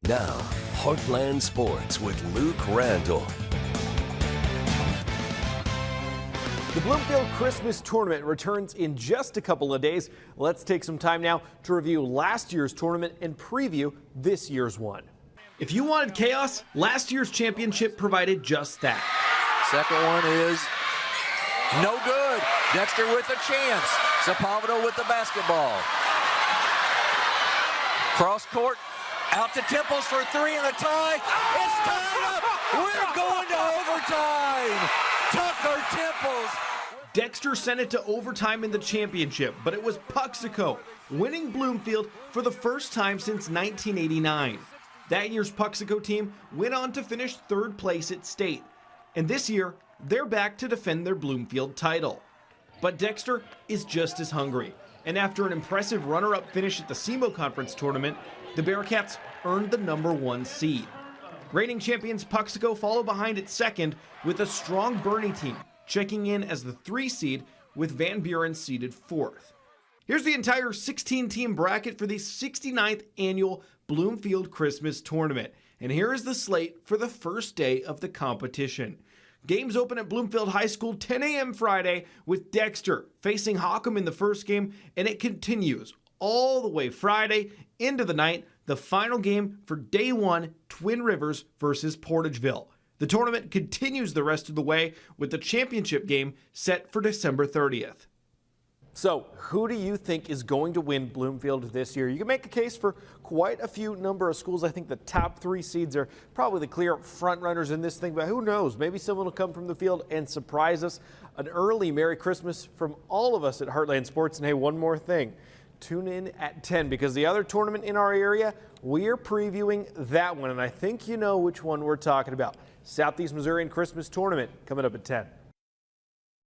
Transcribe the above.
Now, Heartland Sports with Luke Randall. The Bloomfield Christmas Tournament returns in just a couple of days. Let's take some time now to review last year's tournament and preview this year's one. If you wanted chaos, last year's championship provided just that. Second one is no good. Dexter with a chance. Sepulveda with the basketball. Cross court, out to Temples for three and the tie. It's tied up. We're going to overtime. Tucker Temples. Dexter sent it to overtime in the championship, but it was Puxico winning Bloomfield for the first time since 1989. That year's Puxico team went on to finish third place at state. And this year, they're back to defend their Bloomfield title. But Dexter is just as hungry. And after an impressive runner-up finish at the SEMO Conference tournament, the Bearcats earned the #1 seed. Reigning champions Puxico follow behind at second with a strong Bernie team, checking in as the 3 seed with Van Buren seeded 4th. Here's the entire 16-team bracket for the 69th annual Bloomfield Christmas Tournament. And here is the slate for the first day of the competition. Games open at Bloomfield High School 10 a.m. Friday with Dexter facing Hockham in the first game, and it continues all the way Friday into the night, the final game for day 1, Twin Rivers versus Portageville. The tournament continues the rest of the way with the championship game set for December 30th. So, who do you think is going to win Bloomfield this year? You can make a case for quite a few number of schools. I think the top 3 seeds are probably the clear front runners in this thing, but who knows? Maybe someone will come from the field and surprise us. An early Merry Christmas from all of us at Heartland Sports. And hey, one more thing. Tune in at 10 because the other tournament in our area, we're previewing that one. And I think you know which one we're talking about. Southeast Missourian Christmas Tournament coming up at 10.